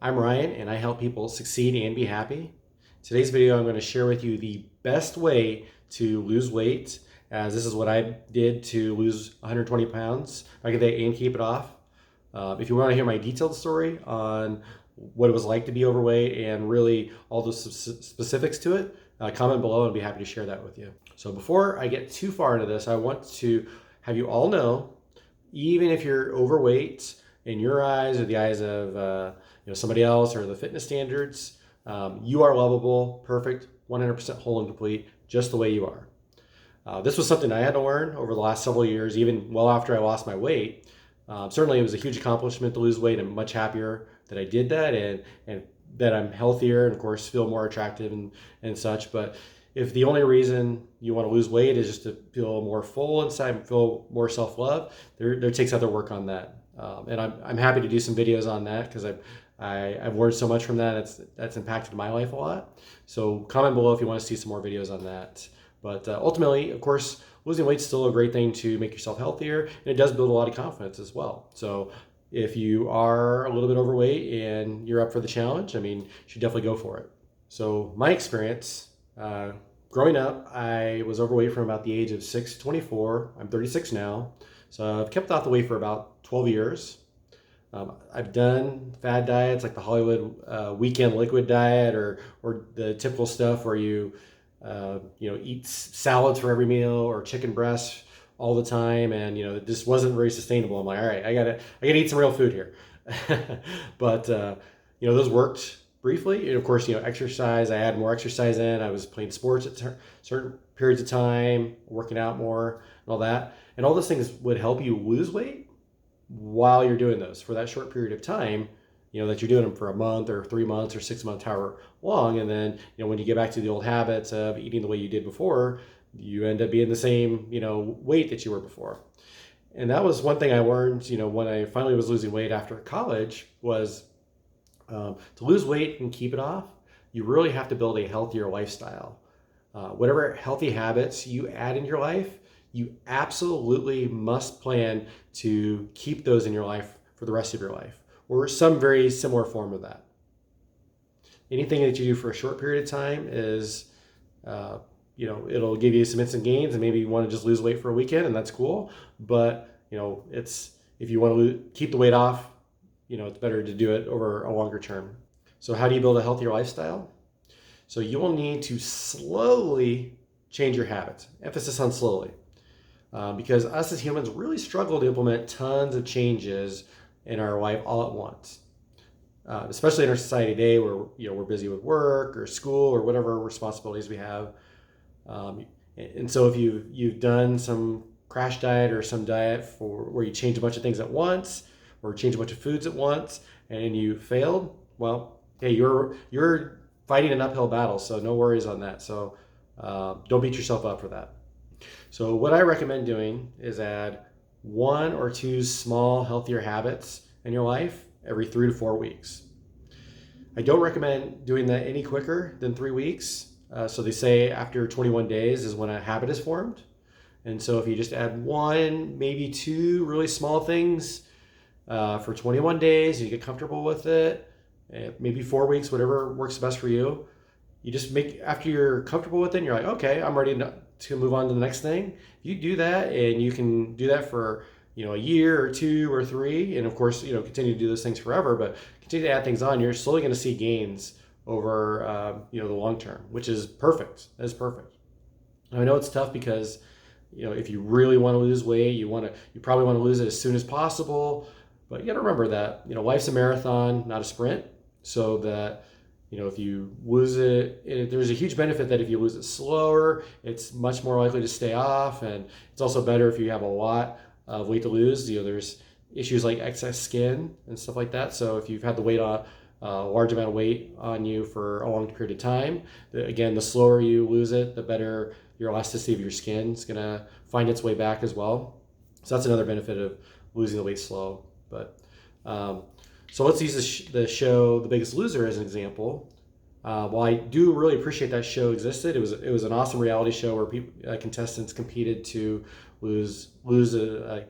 I'm Ryan and I help people succeed and be happy. Today's video I'm going to share with you the best way to lose weight, as this is what I did to lose 120 pounds back in the day and keep it off. If you want to hear my detailed story on what it was like to be overweight and really all the specifics to it, comment below and I'd be happy to share that with you. So before I get too far into this, I want to have you all know, even if you're overweight in your eyes or the eyes of somebody else or the fitness standards, you are lovable, perfect, 100% whole and complete, just the way you are. This was something I had to learn over the last several years, even well after I lost my weight. Certainly it was a huge accomplishment to lose weight. I'm much happier that I did that and that I'm healthier and of course feel more attractive and such. But if the only reason you want to lose weight is just to feel more full inside and feel more self-love, there takes other work on that. And I'm happy to do some videos on that because I've learned so much from that. That's impacted my life a lot. So comment below if you want to see some more videos on that. But ultimately, of course, losing weight is still a great thing to make yourself healthier, and it does build a lot of confidence as well. So if you are a little bit overweight and you're up for the challenge, you should definitely go for it. So my experience, growing up, I was overweight from about the age of 6 to 24. I'm 36 now. So I've kept off the weight for about 12 years. I've done fad diets like the Hollywood weekend liquid diet or the typical stuff where you eat salads for every meal or chicken breasts all the time, and it just wasn't very sustainable. I'm like, all right, I gotta eat some real food here. But those worked briefly. And of course, exercise. I added more exercise in. I was playing sports at certain periods of time, working out more, and all that. And all those things would help you lose weight while you're doing those for that short period of time, that you're doing them for a month or 3 months or 6 months, however long. And then, when you get back to the old habits of eating the way you did before, you end up being the same, weight that you were before. And that was one thing I learned, when I finally was losing weight after college was to lose weight and keep it off, you really have to build a healthier lifestyle. Whatever healthy habits you add in your life, you absolutely must plan to keep those in your life for the rest of your life, or some very similar form of that. Anything that you do for a short period of time is, it'll give you some instant gains, and maybe you want to just lose weight for a weekend, and that's cool. But if you want to keep the weight off, it's better to do it over a longer term. So how do you build a healthier lifestyle? So you will need to slowly change your habits. Emphasis on slowly. Because us as humans really struggle to implement tons of changes in our life all at once, especially in our society today where we're busy with work or school or whatever responsibilities we have. And so if you've done some crash diet or some diet where you change a bunch of things at once or change a bunch of foods at once and you failed, well, hey, you're fighting an uphill battle, so no worries on that. So don't beat yourself up for that. So what I recommend doing is add 1 or 2 small, healthier habits in your life every 3 to 4 weeks. I don't recommend doing that any quicker than 3 weeks. So they say after 21 days is when a habit is formed. And so if you just add 1, maybe 2 really small things for 21 days, you get comfortable with it, maybe 4 weeks, whatever works best for you. You just after you're comfortable with it, and you're like, okay, I'm ready to move on to the next thing. You do that, and you can do that for a year or 2 or 3, and of course continue to do those things forever. But continue to add things on. You're slowly going to see gains over the long term, which is perfect. That is perfect. I know it's tough because if you really want to lose weight, you probably want to lose it as soon as possible. But you got to remember that life's a marathon, not a sprint. So that if you lose it, there's a huge benefit that if you lose it slower, it's much more likely to stay off. And it's also better if you have a lot of weight to lose. There's issues like excess skin and stuff like that. So if you've had the weight on, a large amount of weight on you for a long period of time, again, the slower you lose it, the better your elasticity of your skin is going to find its way back as well. So that's another benefit of losing the weight slow. But so let's use the show The Biggest Loser as an example. While I do really appreciate that show existed, it was an awesome reality show where contestants competed to lose a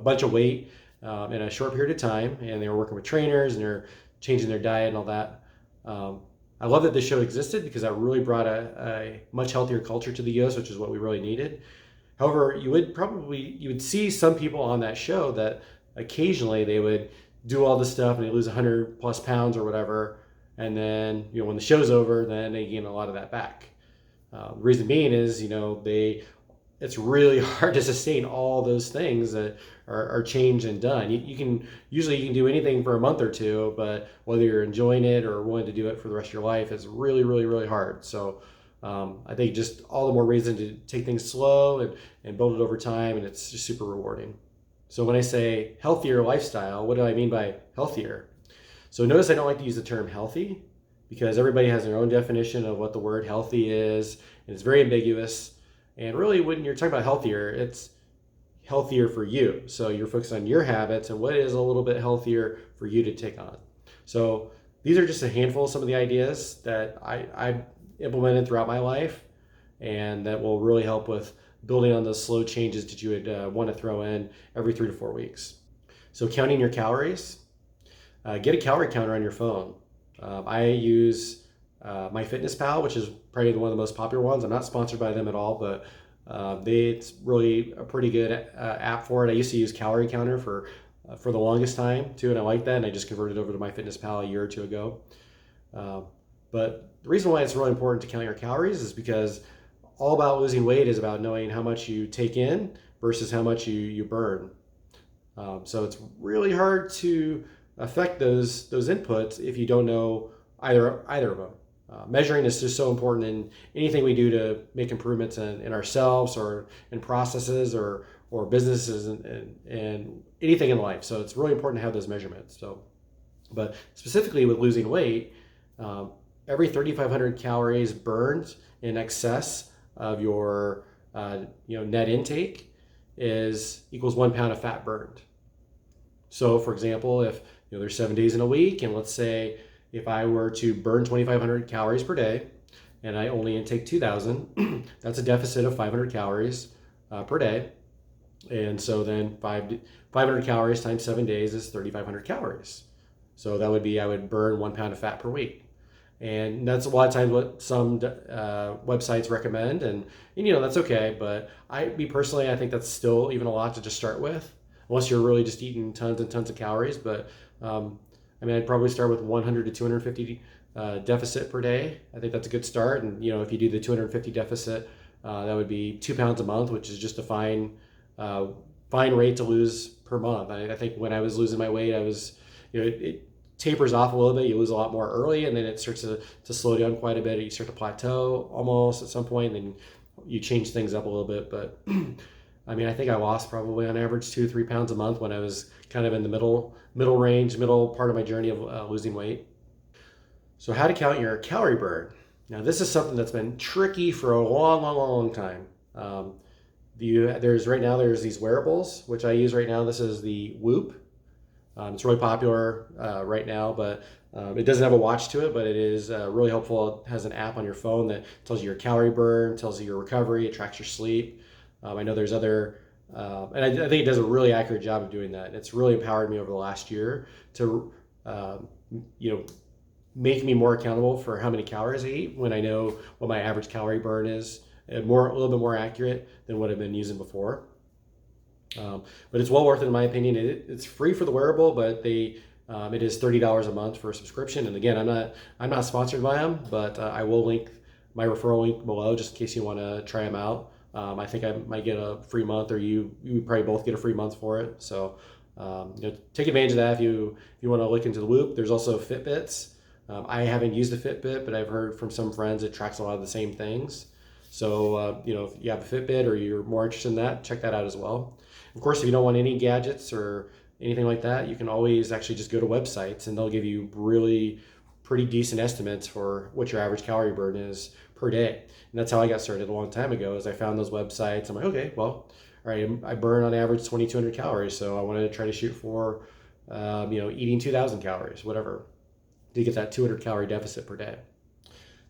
bunch of weight in a short period of time, and they were working with trainers and they're changing their diet and all that. I love that this show existed because that really brought a much healthier culture to the US, which is what we really needed. However, you would see some people on that show that occasionally they would do all this stuff and they lose 100 plus pounds or whatever, and then when the show's over, then they gain a lot of that back. The reason being is it's really hard to sustain all those things that are changed and done. You can do anything for a month or two, but whether you're enjoying it or willing to do it for the rest of your life is really, really, really hard. So I think just all the more reason to take things slow and build it over time, and it's just super rewarding. So when I say healthier lifestyle, what do I mean by healthier? So notice I don't like to use the term healthy because everybody has their own definition of what the word healthy is, and it's very ambiguous. And really, when you're talking about healthier, it's healthier for you. So you're focused on your habits and what is a little bit healthier for you to take on. So these are just a handful of some of the ideas that I've implemented throughout my life, and that will really help with building on those slow changes that you would want to throw in every 3 to 4 weeks. So counting your calories, get a calorie counter on your phone. I use MyFitnessPal, which is probably one of the most popular ones. I'm not sponsored by them at all, but it's really a pretty good app for it. I used to use Calorie Counter for the longest time too, and I like that, and I just converted over to MyFitnessPal a year or two ago. But the reason why it's really important to count your calories is because all about losing weight is about knowing how much you take in versus how much you burn. So it's really hard to affect those inputs if you don't know either of them. Measuring is just so important in anything we do to make improvements in ourselves or in processes or businesses and anything in life. So it's really important to have those measurements. But specifically with losing weight, every 3,500 calories burned in excess of your net intake equals 1 pound of fat burned. So for example, if there's 7 days in a week, and let's say if I were to burn 2,500 calories per day and I only intake 2,000, that's a deficit of 500 calories per day. And so then 500 calories times 7 days is 3,500 calories. So that would be, I would burn 1 pound of fat per week. And that's a lot of times what some websites recommend, and that's okay. But me personally, I think that's still even a lot to just start with, unless you're really just eating tons and tons of calories. But I'd probably start with 100 to 250 deficit per day. I think that's a good start. And if you do the 250 deficit, that would be 2 pounds a month, which is just a fine rate to lose per month. I think when I was losing my weight, I was it tapers off a little bit. You lose a lot more early, and then it starts to slow down quite a bit. You start to plateau almost at some point, and then you change things up a little bit. But I think I lost probably on average 2 or 3 pounds a month when I was kind of in the middle range, middle part of my journey of losing weight. So how to count your calorie burn. Now this is something that's been tricky for a long time. There's these wearables, which I use right now. This is the Whoop. It's really popular right now, but it doesn't have a watch to it, but it is really helpful. It has an app on your phone that tells you your calorie burn, tells you your recovery, it tracks your sleep. I know there's other, and I think it does a really accurate job of doing that. It's really empowered me over the last year to, make me more accountable for how many calories I eat when I know what my average calorie burn is, and a little bit more accurate than what I've been using before. But it's well worth it in my opinion. It's free for the wearable, but it is $30 a month for a subscription. And again, I'm not sponsored by them, but I will link my referral link below just in case you want to try them out. I think I might get a free month, or you probably both get a free month for it. So take advantage of that if you want to look into the Whoop. There's also Fitbits. I haven't used a Fitbit, but I've heard from some friends it tracks a lot of the same things. So if you have a Fitbit or you're more interested in that, check that out as well. Of course, if you don't want any gadgets or anything like that, you can always actually just go to websites, and they'll give you really pretty decent estimates for what your average calorie burn is per day. And that's how I got started a long time ago, is I found those websites. I'm like, okay, well, all right, I burn on average 2,200 calories, so I wanted to try to shoot for eating 2,000 calories, whatever, to get that 200 calorie deficit per day.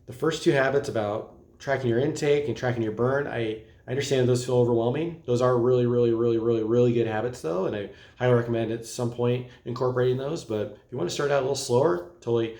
The first two habits about tracking your intake and tracking your burn, I I understand those feel overwhelming. Those are really, really, really, really, really good habits though, and I highly recommend at some point incorporating those. But if you want to start out a little slower, totally,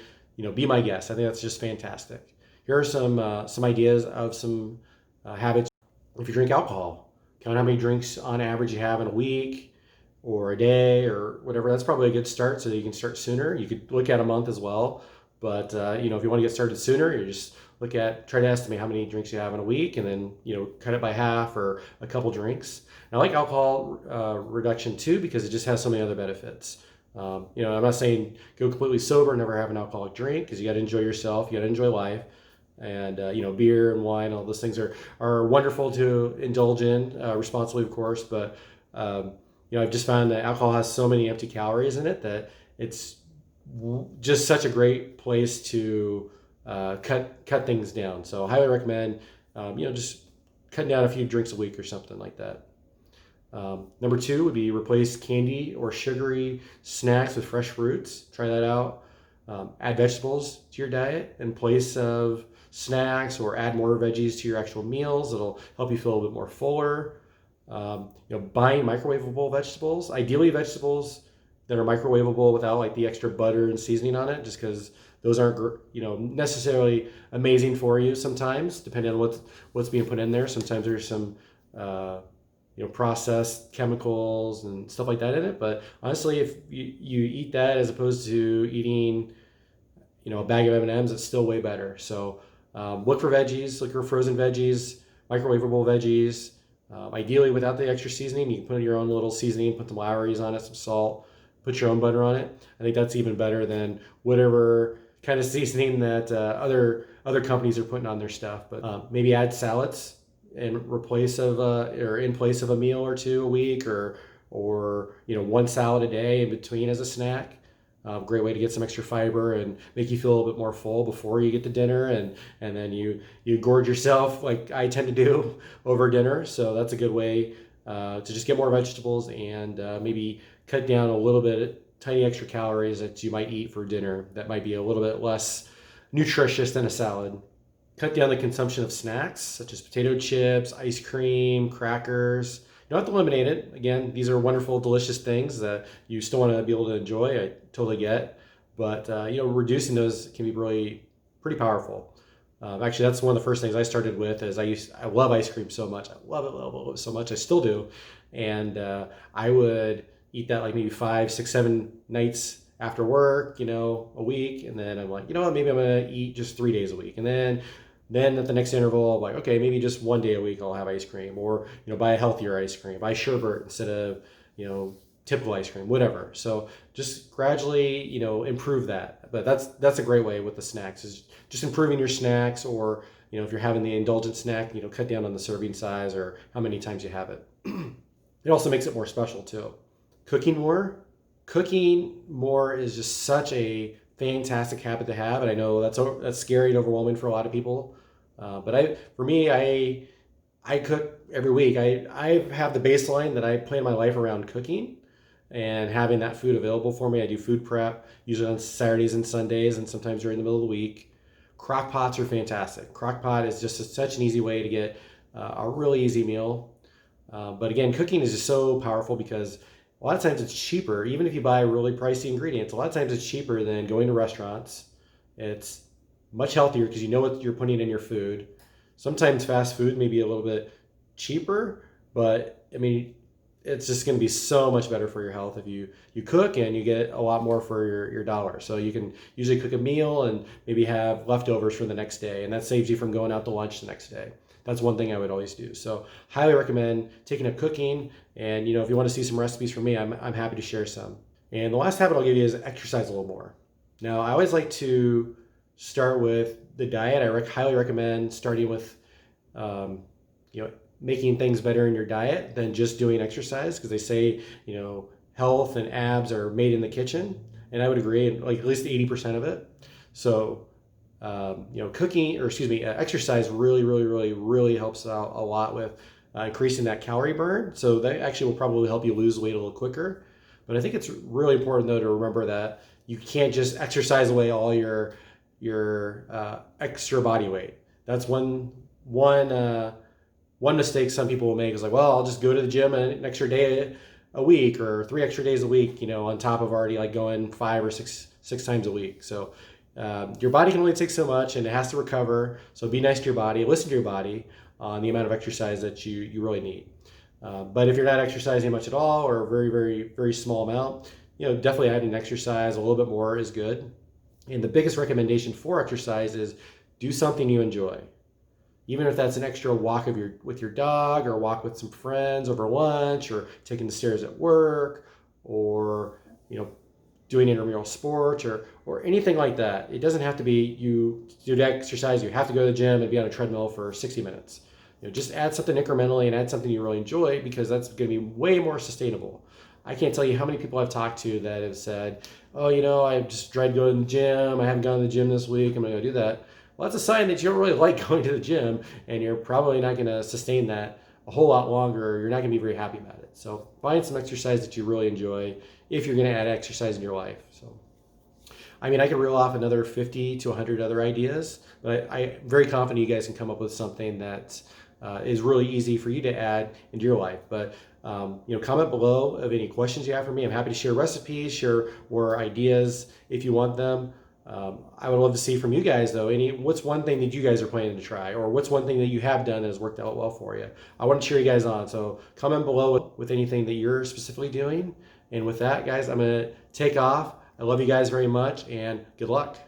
be my guest. I think that's just fantastic. Here are some ideas of some habits. If you drink alcohol, count how many drinks on average you have in a week or a day or whatever. That's probably a good start so that you can start sooner. You could look at a month as well, but if you want to get started sooner, you just try to estimate how many drinks you have in a week, and then cut it by half or a couple drinks. And I like alcohol reduction too because it just has so many other benefits. I'm not saying go completely sober, never have an alcoholic drink, because you got to enjoy yourself, you got to enjoy life. And beer and wine, all those things are wonderful to indulge in responsibly, of course. But I've just found that alcohol has so many empty calories in it that it's just such a great place to cut things down. So I highly recommend just cutting down a few drinks a week or something like that. Number 2 would be replace candy or sugary snacks with fresh fruits. Try that out. Add vegetables to your diet in place of snacks, or add more veggies to your actual meals. It'll help you feel a little bit more fuller. Buying microwavable vegetables, ideally vegetables that are microwavable without like the extra butter and seasoning on it, just because those aren't necessarily amazing for you sometimes, depending on what's being put in there. Sometimes there's some processed chemicals and stuff like that in it. But honestly, if you eat that as opposed to eating a bag of M&Ms, it's still way better. So look for veggies, look for frozen veggies, microwavable veggies, ideally without the extra seasoning. You can put your own little seasoning, put some Lowry's on it, some salt, put your own butter on it. I think that's even better than whatever kind of seasoning that other companies are putting on their stuff. But maybe add salads in place of a meal or two a week, or one salad a day in between as a snack. Great way to get some extra fiber and make you feel a little bit more full before you get to dinner, and then you gorge yourself like I tend to do over dinner. So that's a good way to just get more vegetables and maybe cut down a little bit, tiny extra calories that you might eat for dinner that might be a little bit less nutritious than a salad. Cut down the consumption of snacks such as potato chips, ice cream, crackers. You don't have to eliminate it. Again, these are wonderful, delicious things that you still want to be able to enjoy. I totally get. But, reducing those can be really pretty powerful. Actually, that's one of the first things I started with. I love ice cream so much. I love it so much. I still do. And I would eat that like maybe 5, 6, 7 nights after work, a week. And then I'm like, maybe I'm going to eat just 3 days a week. And then at the next interval, I'm like, okay, maybe just 1 day a week I'll have ice cream, or buy a healthier ice cream, buy sherbet instead of typical ice cream, whatever. So just gradually improve that. But that's a great way with the snacks, is just improving your snacks, or if you're having the indulgent snack, cut down on the serving size or how many times you have it. It also makes it more special too. Cooking more is just such a fantastic habit to have, and I know that's scary and overwhelming for a lot of people. But I cook every week. I have the baseline that I plan my life around cooking and having that food available for me. I do food prep usually on Saturdays and Sundays, and sometimes during the middle of the week. Crock pots are fantastic. Crock pot is just such an easy way to get a really easy meal. But again, cooking is just so powerful because a lot of times it's cheaper. Even if you buy really pricey ingredients, a lot of times it's cheaper than going to restaurants. It's much healthier because you know what you're putting in your food. Sometimes fast food may be a little bit cheaper, but I mean, it's just going to be so much better for your health if you cook, and you get a lot more for your dollar. So you can usually cook a meal and maybe have leftovers for the next day, and that saves you from going out to lunch the next day. That's one thing I would always do. So highly recommend taking up cooking. And if you want to see some recipes from me, I'm happy to share some. And the last habit I'll give you is exercise a little more. Now, I always like to start with the diet. I highly recommend starting with making things better in your diet than just doing exercise, because they say health and abs are made in the kitchen, and I would agree, like at least 80% of it. So exercise really helps out a lot with increasing that calorie burn. So that actually will probably help you lose weight a little quicker. But I think it's really important though to remember that you can't just exercise away all your extra body weight. That's one one mistake some people will make is like, well, I'll just go to the gym an extra day a week or 3 extra days a week, on top of already like going 5 or 6 times a week. So your body can only take so much and it has to recover. So be nice to your body, listen to your body on the amount of exercise that you really need. But if you're not exercising much at all or a very, very, very small amount, definitely adding exercise a little bit more is good. And the biggest recommendation for exercise is do something you enjoy. Even if that's an extra walk with your dog or a walk with some friends over lunch or taking the stairs at work or doing intramural sports or anything like that. It doesn't have to be you do the exercise, you have to go to the gym and be on a treadmill for 60 minutes. Just add something incrementally and add something you really enjoy because that's going to be way more sustainable. I can't tell you how many people I've talked to that have said, oh, I just tried to go to the gym. I haven't gone to the gym this week. I'm going to go do that. Well, that's a sign that you don't really like going to the gym and you're probably not going to sustain that a whole lot longer. You're not going to be very happy about it. So find some exercise that you really enjoy if you're going to add exercise in your life. So, I could reel off another 50 to 100 other ideas, but I'm very confident you guys can come up with something that is really easy for you to add into your life. But comment below of any questions you have for me. I'm happy to share recipes, share more ideas if you want them. I would love to see from you guys though, what's one thing that you guys are planning to try, or what's one thing that you have done that has worked out well for you. I want to cheer you guys on. So comment below with anything that you're specifically doing. And with that, guys, I'm going to take off. I love you guys very much and good luck.